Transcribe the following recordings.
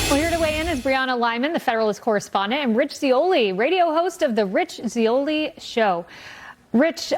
Well, here to weigh in is Brianna Lyman, the Federalist correspondent, and Rich Zeoli, radio host of The Rich Zeoli Show. Rich,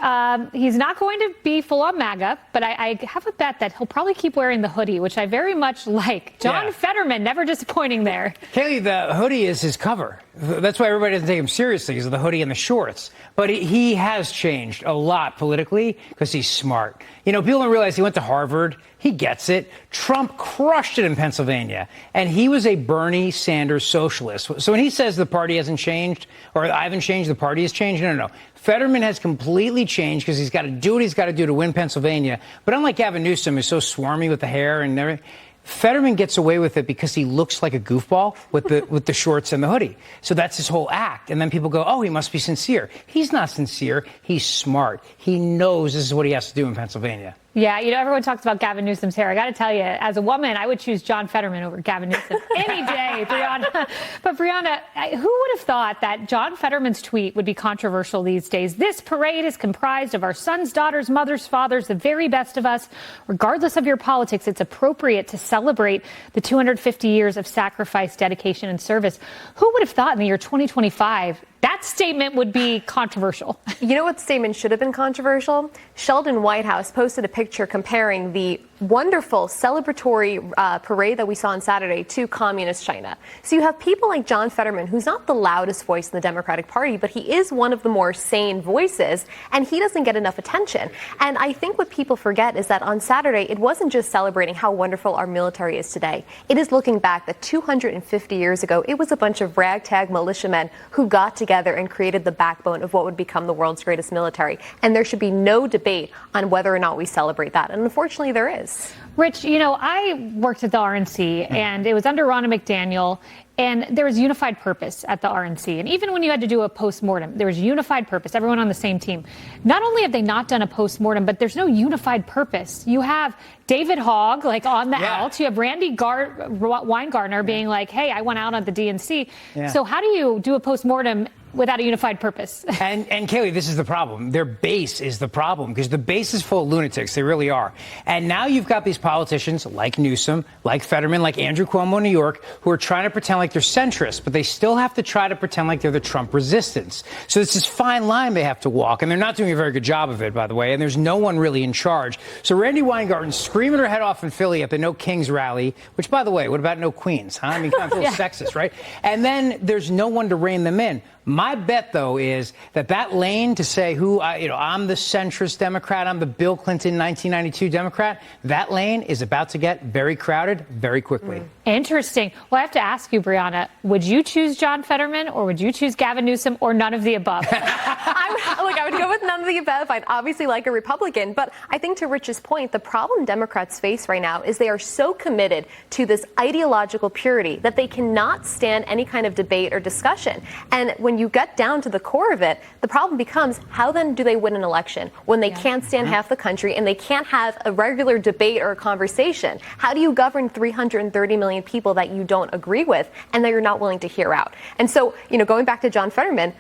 he's not going to be full-on MAGA, but I have a bet that he'll probably keep wearing the hoodie, which I very much like. John Fetterman, never disappointing there. Kaylee, the hoodie is his cover. That's why everybody doesn't take him seriously, because of the hoodie and the shorts. But he has changed a lot politically because he's smart. You know, people don't realize he went to Harvard. He gets it. Trump crushed it in Pennsylvania. And he was a Bernie Sanders socialist. So when he says the party hasn't changed, or I haven't changed, the party has changed, no. Fetterman has completely changed because he's got to do what he's got to do to win Pennsylvania. But unlike Gavin Newsom, who's so swarmy with the hair and everything, Fetterman gets away with it because he looks like a goofball with the shorts and the hoodie. So that's his whole act. And then people go, oh, he must be sincere. He's not sincere. He's smart. He knows this is what he has to do in Pennsylvania. Yeah, you know, everyone talks about Gavin Newsom's hair. I got to tell you, as a woman, I would choose John Fetterman over Gavin Newsom any day, Brianna. But Brianna, who would have thought that John Fetterman's tweet would be controversial these days? This parade is comprised of our sons, daughters, mothers, fathers, the very best of us. Regardless of your politics, it's appropriate to celebrate the 250 years of sacrifice, dedication, and service. Who would have thought in the year 2025 that statement would be controversial? You know what statement should have been controversial? Sheldon Whitehouse posted a picture comparing the wonderful celebratory parade that we saw on Saturday to communist China. So you have people like John Fetterman, who's not the loudest voice in the Democratic Party, but he is one of the more sane voices, and he doesn't get enough attention. And I think what people forget is that on Saturday, it wasn't just celebrating how wonderful our military is today. It is looking back that 250 years ago, it was a bunch of ragtag militiamen who got together and created the backbone of what would become the world's greatest military. And there should be no debate on whether or not we celebrate that. And unfortunately, there is. Rich, you know, I worked at the RNC, and it was under Ronna McDaniel, and there was unified purpose at the RNC. And even when you had to do a postmortem, there was unified purpose, everyone on the same team. Not only have they not done a postmortem, but there's no unified purpose. You have David Hogg, like, on the outs. You have Randy Weingartner being like, hey, I went out on the DNC. So how do you do a postmortem without a unified purpose? And Kaylee, this is the problem. Their base is the problem, because the base is full of lunatics. They really are. And now you've got these politicians like Newsom, like Fetterman, like Andrew Cuomo in New York, who are trying to pretend like they're centrist, but they still have to try to pretend like they're the Trump resistance. So it's this fine line they have to walk, and they're not doing a very good job of it, by the way, and there's no one really in charge. So Randy Weingarten screaming her head off in Philly at the No Kings rally, which, by the way, what about no queens, huh? I mean, kind of feels sexist, right? And then there's no one to rein them in. My bet, though, is that lane to say I'm the centrist Democrat, I'm the Bill Clinton 1992 Democrat, that lane is about to get very crowded very quickly. Interesting. Well, I have to ask you, Brianna, would you choose John Fetterman, or would you choose Gavin Newsom, or none of the above? I would go with none of the above. I'd obviously like a Republican. But I think, to Rich's point, the problem Democrats face right now is they are so committed to this ideological purity that they cannot stand any kind of debate or discussion. And when you get down to the core of it, the problem becomes, how then do they win an election when they can't stand half the country and they can't have a regular debate or a conversation? How do you govern 330 million people that you don't agree with and that you're not willing to hear out? And so, going back to John Fetterman,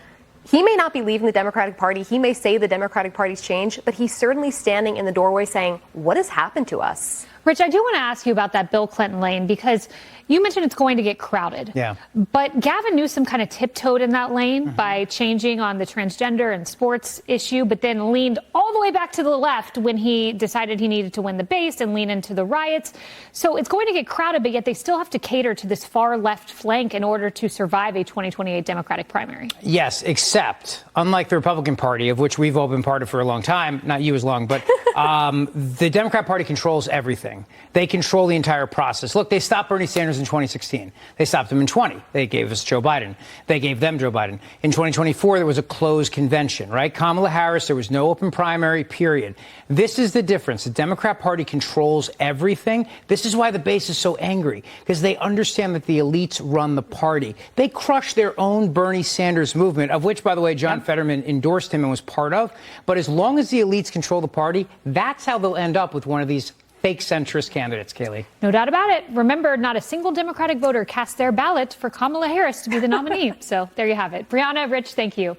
he may not be leaving the Democratic Party. He may say the Democratic Party's changed, but he's certainly standing in the doorway saying, what has happened to us? Rich, I do want to ask you about that Bill Clinton lane, because you mentioned it's going to get crowded. Yeah. But Gavin Newsom kind of tiptoed in that lane by changing on the transgender and sports issue, but then leaned all the way back to the left when he decided he needed to win the base and lean into the riots. So it's going to get crowded, but yet they still have to cater to this far left flank in order to survive a 2028 Democratic primary. Yes, except, unlike the Republican Party, of which we've all been part of for a long time, not you as long, but the Democrat Party controls everything. They control the entire process. Look, they stopped Bernie Sanders in 2016. They stopped him in 20. They gave us Joe Biden. They gave them Joe Biden. In 2024, there was a closed convention, right? Kamala Harris, there was no open primary, period. This is the difference. The Democrat Party controls everything. This is why the base is so angry, because they understand that the elites run the party. They crushed their own Bernie Sanders movement, of which, by the way, John Fetterman endorsed him and was part of. But as long as the elites control the party, that's how they'll end up with one of these fake centrist candidates, Kaylee. No doubt about it. Remember, not a single Democratic voter cast their ballot for Kamala Harris to be the nominee. So there you have it. Brianna, Rich, thank you.